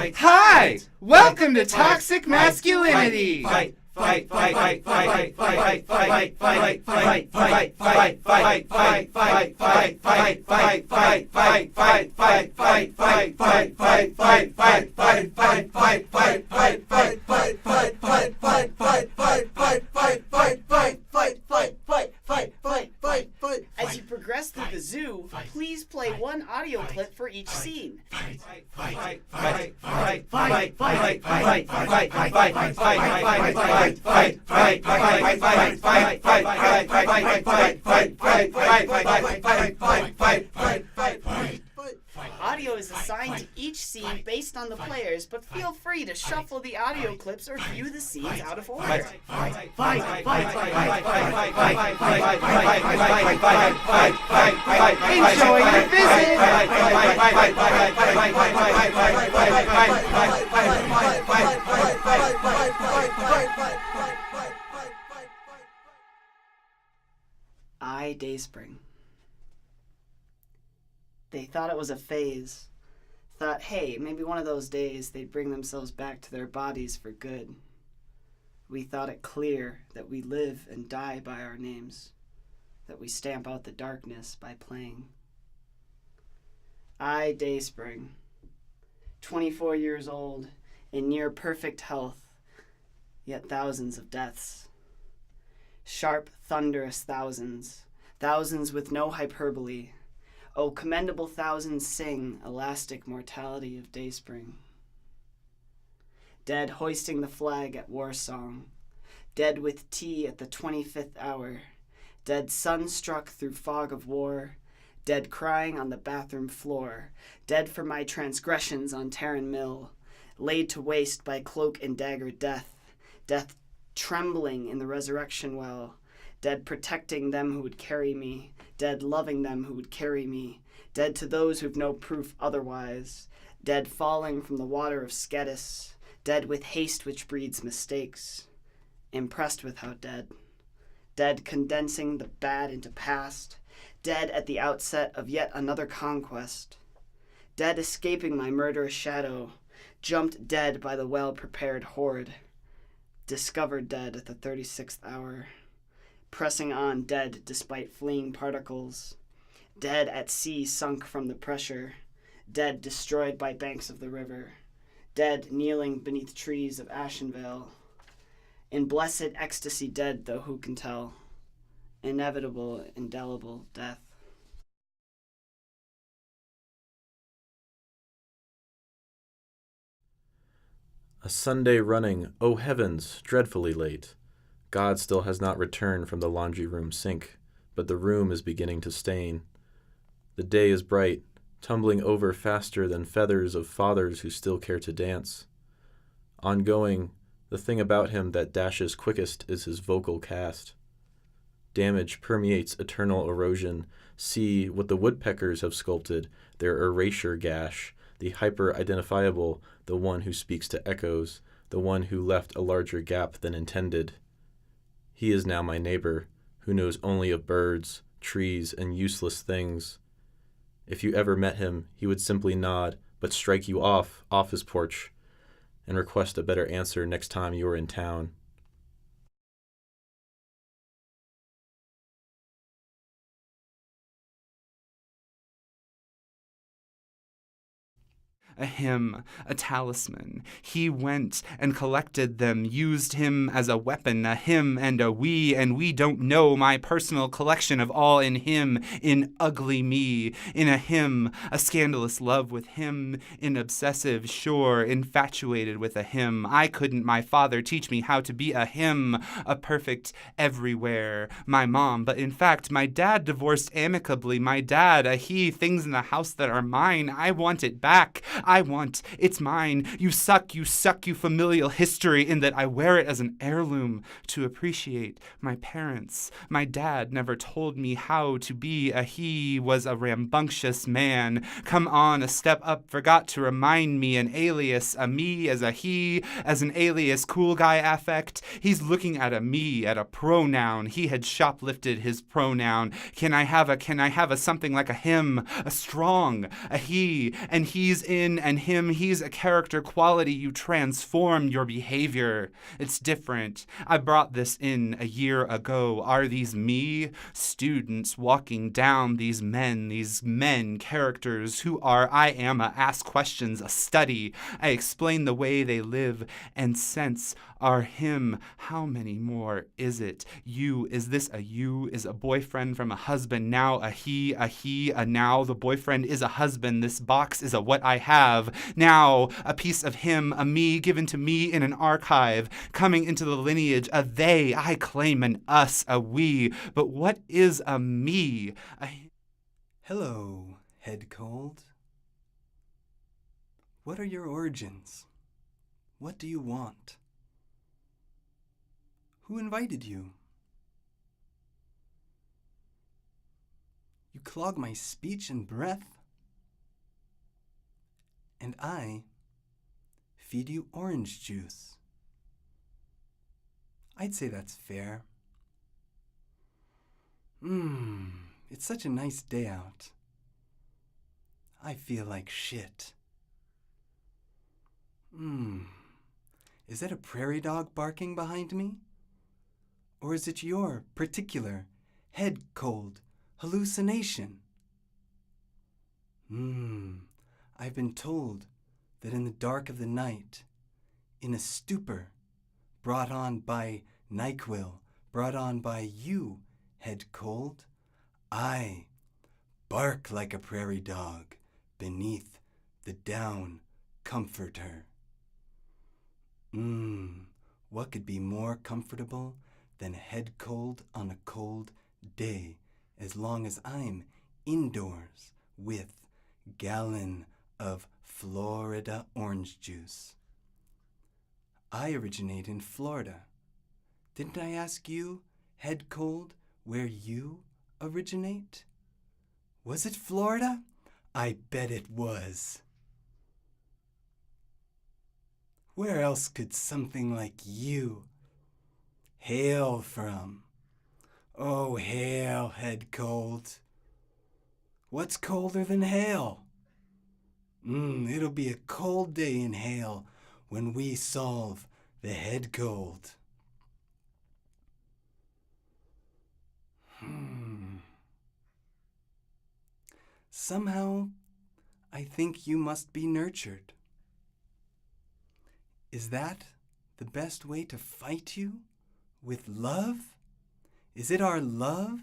Hi! Welcome to Toxic Masculinity! As you progress through the zoo, please play one audio clip for each scene. Audio is assigned to each scene based on the players, but feel free to shuffle the audio clips or view the scenes out of order. Enjoy your visit! I, Dayspring. They thought it was a phase. Thought, hey, maybe one of those days they'd bring themselves back to their bodies for good. We thought it clear that we live and die by our names, that we stamp out the darkness by playing. I, Dayspring, 24 years old, in near perfect health, yet thousands of deaths. Sharp, thunderous thousands, thousands with no hyperbole. Oh, commendable thousands sing, elastic mortality of Dayspring. Dead hoisting the flag at war song, dead with tea at the 25th hour, dead sun-struck through fog of war, dead crying on the bathroom floor, dead for my transgressions on Terran Mill, laid to waste by cloak and dagger death, death trembling in the resurrection well, dead protecting them who would carry me, dead loving them who would carry me, dead to those who've no proof otherwise, dead falling from the water of Skedis, dead with haste which breeds mistakes, impressed with how dead, dead condensing the bad into past, dead at the outset of yet another conquest, dead escaping my murderous shadow, jumped dead by the well-prepared horde, discovered dead at the 36th hour, pressing on dead despite fleeing particles, dead at sea sunk from the pressure, dead destroyed by banks of the river, dead kneeling beneath trees of Ashenvale, in blessed ecstasy dead, though who can tell, inevitable, indelible death. A Sunday running, oh heavens, dreadfully late. God still has not returned from the laundry room sink, but the room is beginning to stain. The day is bright, tumbling over faster than feathers of fathers who still care to dance. Ongoing, the thing about him that dashes quickest is his vocal cast. Damage permeates eternal erosion. See what the woodpeckers have sculpted, their erasure gash, the hyper-identifiable, the one who speaks to echoes, the one who left a larger gap than intended. He is now my neighbor, who knows only of birds, trees, and useless things. If you ever met him, he would simply nod, but strike you off his porch, and request a better answer next time you are in town. A hymn, a talisman. He went and collected them, used him as a weapon, a him and a we don't know my personal collection of all in him, in ugly me, in a hymn, a scandalous love with him, in obsessive, sure, infatuated with a hymn. I couldn't my father teach me how to be a him, a perfect everywhere, my mom, but in fact my dad divorced amicably, my dad, a he, things in the house that are mine, I want it back. It's mine. You suck, you familial history in that I wear it as an heirloom to appreciate my parents. My dad never told me how to be a he was a rambunctious man. Come on, a step up, forgot to remind me an alias, a me as a he, as an alias, cool guy affect. He's looking at a me, at a pronoun. He had shoplifted his pronoun. Can I have a something like a him, a strong, a he, and he's in and him, he's a character quality. You transform your behavior. It's different. I brought this in a year ago. Are these me? Students walking down these men characters who are I am ask questions, a study. I explain the way they live and sense are him. How many more is it? You, is this a you? Is a boyfriend from a husband now a he, a now? The boyfriend is a husband. This box is a what I have. Now, a piece of him, a me given to me in an archive, coming into the lineage, a they, I claim an us, a we. But what is a me? Hello, head cold. What are your origins? What do you want? Who invited you? You clog my speech and breath, and I feed you orange juice. I'd say that's fair. It's such a nice day out. I feel like shit. Is that a prairie dog barking behind me? Or is it your particular head cold hallucination? I've been told that in the dark of the night, in a stupor brought on by NyQuil, brought on by you, head cold, I bark like a prairie dog beneath the down comforter. What could be more comfortable than head cold on a cold day, as long as I'm indoors with gallon of Florida orange juice. I originate in Florida. Didn't I ask you, head cold, where you originate? Was it Florida? I bet it was. Where else could something like you hail from? Oh, hail, head cold. What's colder than hail? It'll be a cold day in hail when we solve the head cold. Somehow, I think you must be nurtured. Is that the best way to fight you? With love? Is it our love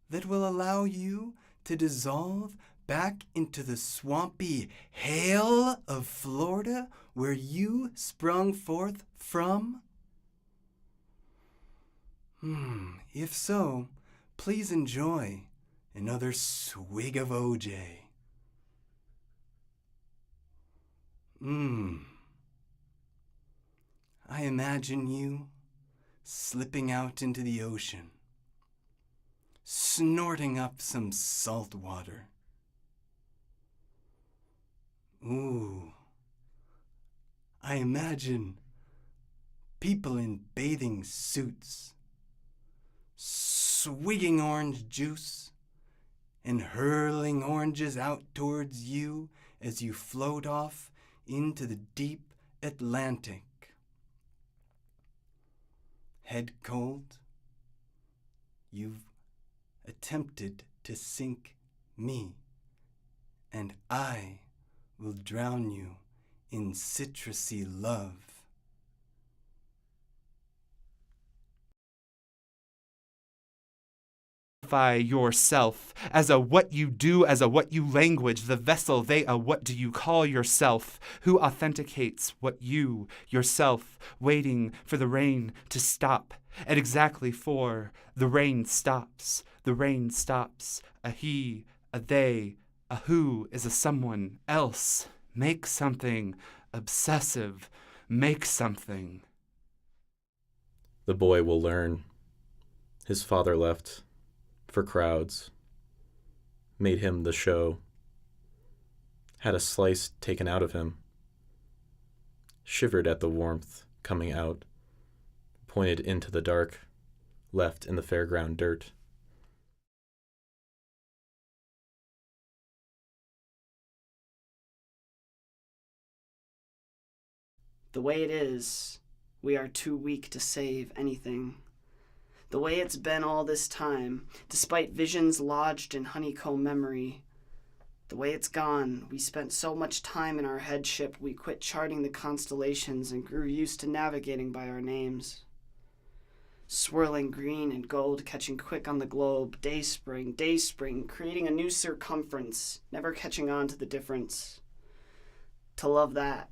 that will allow you to dissolve back into the swampy hail of Florida where you sprung forth from? If so, please enjoy another swig of OJ. I imagine you slipping out into the ocean, snorting up some salt water. I imagine people in bathing suits, swigging orange juice and hurling oranges out towards you as you float off into the deep Atlantic. Head cold, you've attempted to sink me, and I will drown you in citrusy love. Yourself as a what you do, as a what you language, the vessel, they a what do you call yourself, who authenticates what you, yourself, waiting for the rain to stop, at exactly 4, the rain stops, a he, a they, a who is a someone else, make something, obsessive, make something. The boy will learn. His father left for crowds, made him the show, had a slice taken out of him, shivered at the warmth coming out, pointed into the dark, left in the fairground dirt. The way it is, we are too weak to save anything. The way it's been all this time, despite visions lodged in honeycomb memory. The way it's gone, we spent so much time in our headship we quit charting the constellations and grew used to navigating by our names. Swirling green and gold, catching quick on the globe, day spring, creating a new circumference, never catching on to the difference. To love that,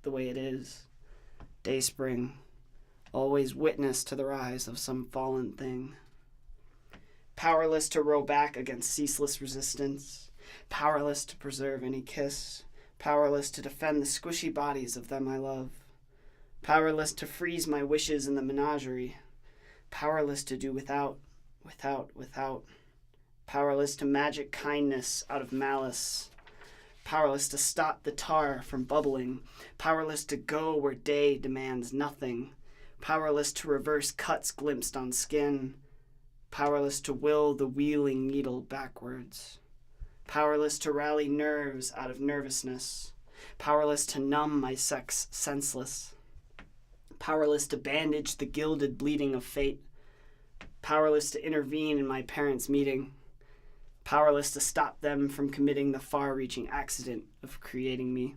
the way it is, day spring, always witness to the rise of some fallen thing. Powerless to row back against ceaseless resistance, powerless to preserve any kiss, powerless to defend the squishy bodies of them I love, powerless to freeze my wishes in the menagerie, powerless to do without, powerless to magic kindness out of malice, powerless to stop the tar from bubbling, powerless to go where day demands nothing, powerless to reverse cuts glimpsed on skin, powerless to will the wheeling needle backwards, powerless to rally nerves out of nervousness, powerless to numb my sex senseless, powerless to bandage the gilded bleeding of fate, powerless to intervene in my parents' meeting, powerless to stop them from committing the far-reaching accident of creating me.